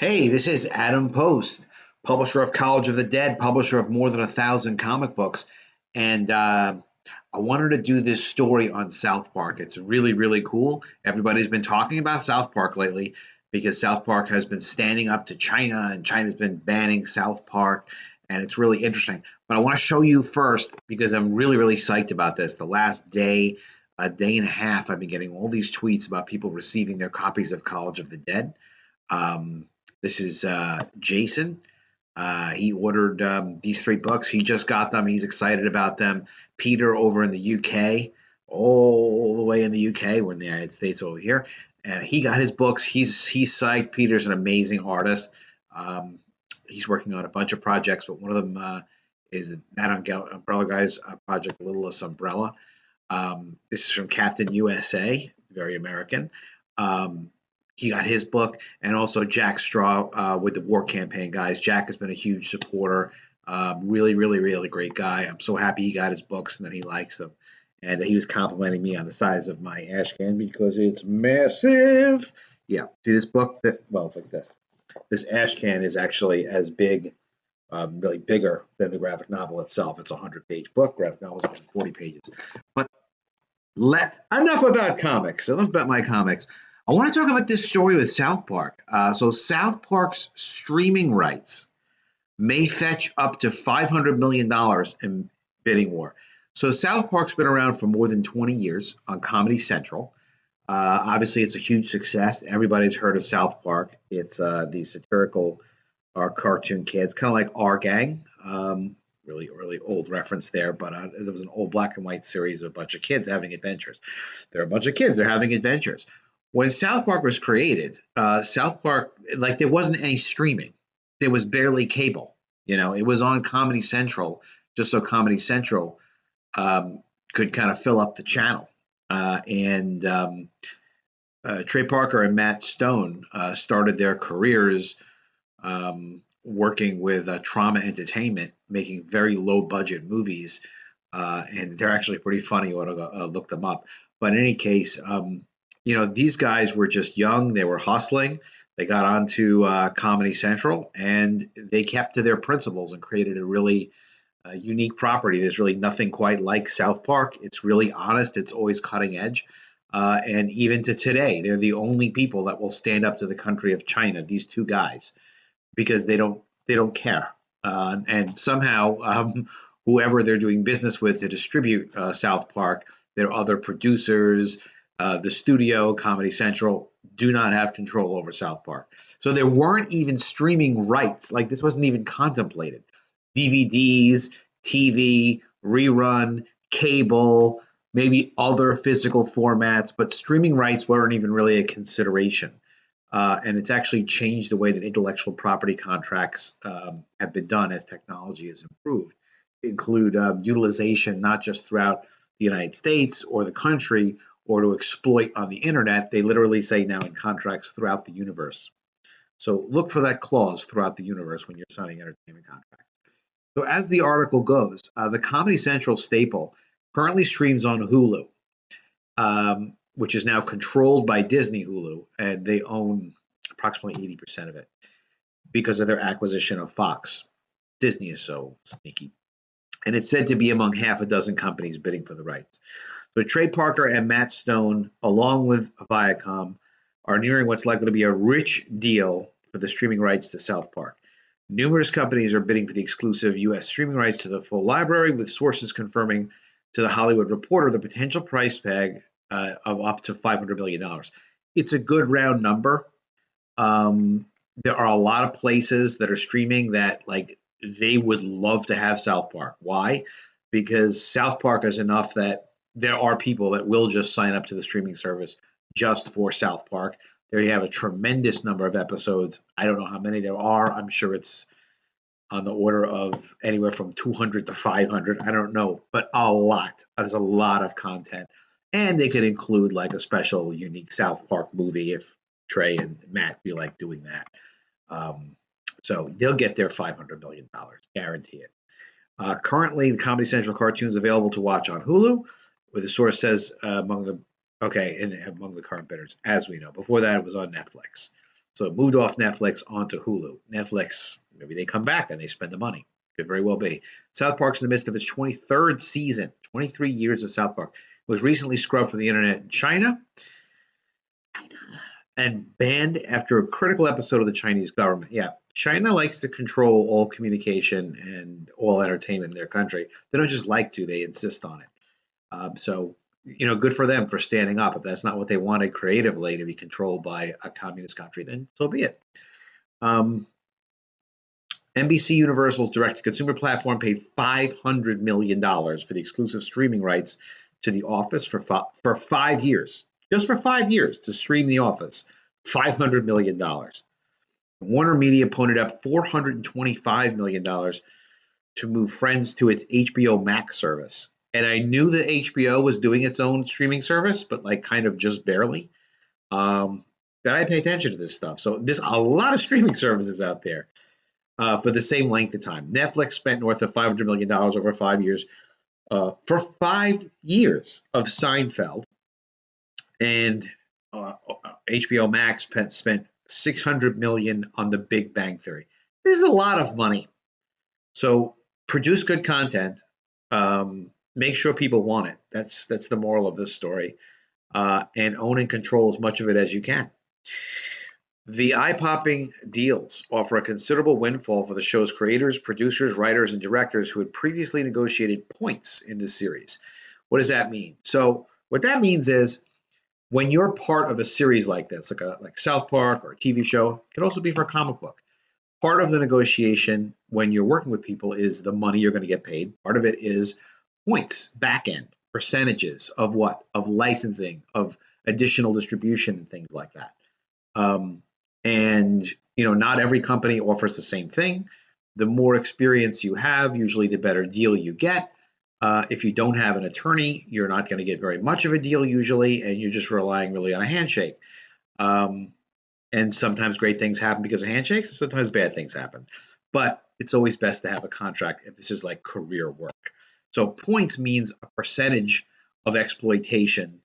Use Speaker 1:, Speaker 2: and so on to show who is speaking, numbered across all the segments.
Speaker 1: Hey, this is Adam Post, publisher of College of the Dead, publisher of more than 1,000 comic books. And I wanted to do this story on South Park. It's really, really cool. Everybody's been talking about South Park lately because South Park has been standing up to China and China's been banning South Park. And it's really interesting. But I want to show you first because I'm really, really psyched about this. The last day, a day and a half, I've been getting all these tweets about people receiving their copies of College of the Dead. Um, this is Jason. He ordered these three books. He just got them. He's excited about them. Peter over in the UK, all the way in the UK. We're in the United States over here. And he got his books. He's psyched. Peter's an amazing artist. Um, he's working on a bunch of projects, but one of them is that Umbrella Guys project, Littlest Umbrella. This is from Captain USA, very American. Um, he got his book, and also Jack Straw with the War Campaign guys. Jack has been a huge supporter. Really, really, really great guy. I'm so happy he got his books and that he likes them. And he was complimenting me on the size of my ash can because it's massive. Yeah, see this book? Well, it's like this. This ash can is actually as big, really bigger than the graphic novel itself. It's a 100-page book. Graphic novel is 140 pages. But enough about comics. Enough about my comics. I want to talk about this story with South Park. So South Park's streaming rights may fetch up to $500 million in bidding war. So South Park's been around for more than 20 years on Comedy Central. Obviously, it's a huge success. Everybody's heard of South Park. It's the satirical cartoon kids, kind of like Our Gang. Really, really old reference there, but there was an old black and white series of a bunch of kids having adventures. They're a bunch of kids. They're having adventures. When South Park was created, South Park, like there wasn't any streaming. There was barely cable. It was on Comedy Central, just so Comedy Central could kind of fill up the channel. And Trey Parker and Matt Stone started their careers working with Trauma Entertainment, making very low budget movies. And they're actually pretty funny. You ought to look them up. But in any case, these guys were just young. They were hustling. They got onto Comedy Central and they kept to their principles and created a really unique property. There's really nothing quite like South Park. It's really honest. It's always cutting edge. And even to today, they're the only people that will stand up to the country of China. These two guys, because they don't care. And somehow, whoever they're doing business with to distribute South Park, their other producers, the studio, Comedy Central, do not have control over South Park. So there weren't even streaming rights. Like this wasn't even contemplated. DVDs, TV, rerun, cable, maybe other physical formats, but streaming rights weren't even really a consideration. And it's actually changed the way that intellectual property contracts have been done as technology has improved. Include utilization not just throughout the United States or the country or to exploit on the internet. They literally say now in contracts throughout the universe. So look for that clause throughout the universe when you're signing entertainment contracts. So as the article goes, the Comedy Central staple currently streams on Hulu, which is now controlled by Disney Hulu, and they own approximately 80% of it because of their acquisition of Fox. Disney is so sneaky. And it's said to be among half a dozen companies bidding for the rights. So Trey Parker and Matt Stone, along with Viacom, are nearing what's likely to be a rich deal for the streaming rights to South Park. Numerous companies are bidding for the exclusive U.S. streaming rights to the full library, with sources confirming to The Hollywood Reporter the potential price tag of up to $500 million. It's a good round number. There are a lot of places that are streaming that like they would love to have South Park. Why? Because South Park is enough that there are people that will just sign up to the streaming service just for South Park. There you have a tremendous number of episodes. I don't know how many there are. I'm sure it's on the order of anywhere from 200 to 500. I don't know, but a lot. There's a lot of content. And they could include like a special, unique South Park movie if Trey and Matt feel like doing that. So they'll get their $500 million, guarantee it. Currently, the Comedy Central cartoon is available to watch on Hulu, where the source says among the current bidders, as we know. Before that, it was on Netflix. So it moved off Netflix onto Hulu. Netflix, maybe they come back and they spend the money. Could very well be. South Park's in the midst of its 23rd season, 23 years of South Park. It was recently scrubbed from the internet in China and banned after a critical episode of the Chinese government. Yeah, China likes to control all communication and all entertainment in their country. They don't just like to, they insist on it. So, good for them for standing up. If that's not what they wanted creatively to be controlled by a communist country, then so be it. Um, NBC Universal's direct-to-consumer platform paid $500 million for the exclusive streaming rights to The Office for 5 years, just for 5 years to stream The Office. $500 million. Warner Media pointed up $425 million to move Friends to its HBO Max service. And I knew that HBO was doing its own streaming service, but like kind of just barely. Gotta pay attention to this stuff. So there's a lot of streaming services out there for the same length of time. Netflix spent north of $500 million over 5 years for 5 years of Seinfeld, and HBO Max spent $600 million on The Big Bang Theory. This is a lot of money. So produce good content. Make sure people want it. That's the moral of this story. And own and control as much of it as you can. The eye-popping deals offer a considerable windfall for the show's creators, producers, writers, and directors who had previously negotiated points in this series. What does that mean? So what that means is when you're part of a series like this, like South Park or a TV show, it could also be for a comic book. Part of the negotiation when you're working with people is the money you're going to get paid. Part of it is points, back end, percentages of what? Of licensing, of additional distribution, and things like that. And not every company offers the same thing. The more experience you have, usually the better deal you get. If you don't have an attorney, you're not going to get very much of a deal usually, and you're just relying really on a handshake. And sometimes great things happen because of handshakes, sometimes bad things happen. But it's always best to have a contract if this is like career work. So points means a percentage of exploitation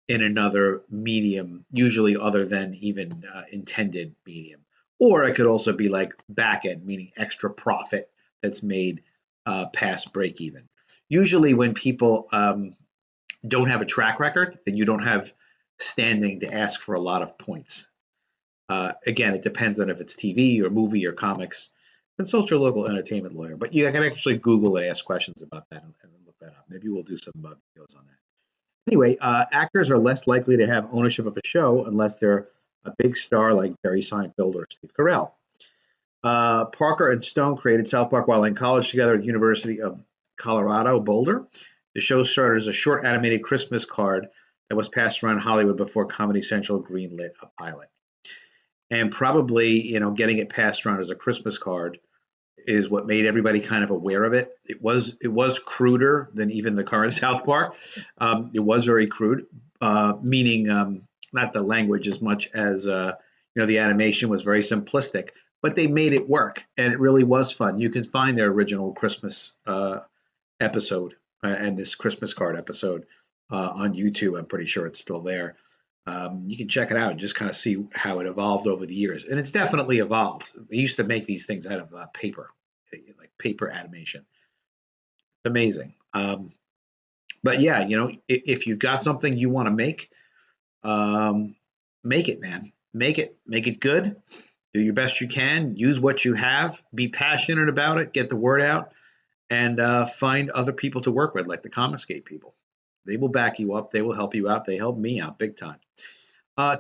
Speaker 1: in another medium, usually other than even intended medium. Or it could also be like back end, meaning extra profit that's made past break even. Usually when people don't have a track record, then you don't have standing to ask for a lot of points. Again, it depends on if it's TV or movie or comics. Consult your local entertainment lawyer. But you can actually Google and ask questions about that and look that up. Maybe we'll do some videos on that. Anyway, actors are less likely to have ownership of a show unless they're a big star like Jerry Seinfeld or Steve Carell. Parker and Stone created South Park while in college together at the University of Colorado, Boulder. The show started as a short animated Christmas card that was passed around Hollywood before Comedy Central greenlit a pilot. And probably, getting it passed around as a Christmas card is what made everybody kind of aware of it. It was cruder than even the current South Park. It was very crude, meaning not the language as much as the animation was very simplistic. But they made it work, and it really was fun. You can find their original Christmas episode and this Christmas card episode on YouTube. I'm pretty sure it's still there. You can check it out and just kind of see how it evolved over the years. And it's definitely evolved. They used to make these things out of paper, like paper animation. Amazing. But yeah, if you've got something you want to make it, man. Make it good. Do your best you can. Use what you have. Be passionate about it. Get the word out. And find other people to work with, like the Comicsgate people. They will back you up. They will help you out. They helped me out big time.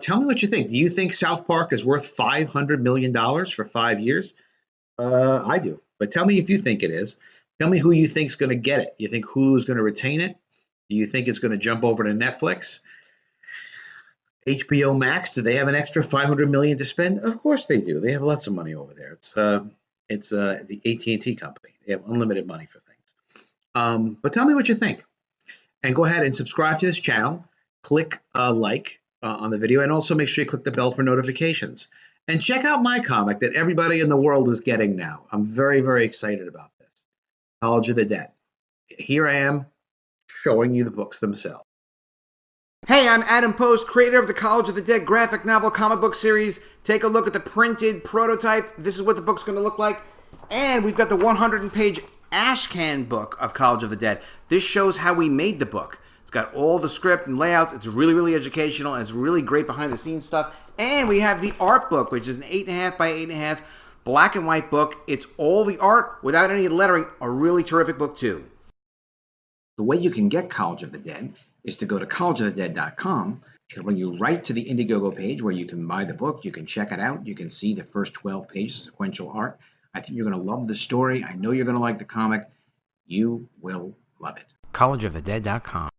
Speaker 1: Tell me what you think. Do you think South Park is worth $500 million for 5 years? I do. But tell me if you think it is. Tell me who you think is going to get it. You think Hulu is going to retain it? Do you think it's going to jump over to Netflix? HBO Max, do they have an extra $500 million to spend? Of course they do. They have lots of money over there. It's the AT&T company. They have unlimited money for things. But tell me what you think. And go ahead and subscribe to this channel. Click like on the video, and also make sure you click the bell for notifications. And check out my comic that everybody in the world is getting now. I'm very, very excited about this. College of the Dead. Here I am showing you the books themselves.
Speaker 2: Hey, I'm Adam Post, creator of the College of the Dead graphic novel comic book series. Take a look at the printed prototype. This is what the book's going to look like. And we've got the 100-page ashcan book of College of the Dead. This shows how we made the book. It's got all the script and layouts. It's really, really educational, and it's really great behind-the-scenes stuff. And we have the art book, which is an 8.5 by 8.5 black and white book. It's all the art without any lettering. A really terrific book, too.
Speaker 1: The way you can get College of the Dead is to go to collegeofthedead.com. It'll bring you right to the Indiegogo page where you can buy the book. You can check it out. You can see the first 12 pages of sequential art. I think you're going to love the story. I know you're going to like the comic. You will love it.
Speaker 2: collegeofthedead.com.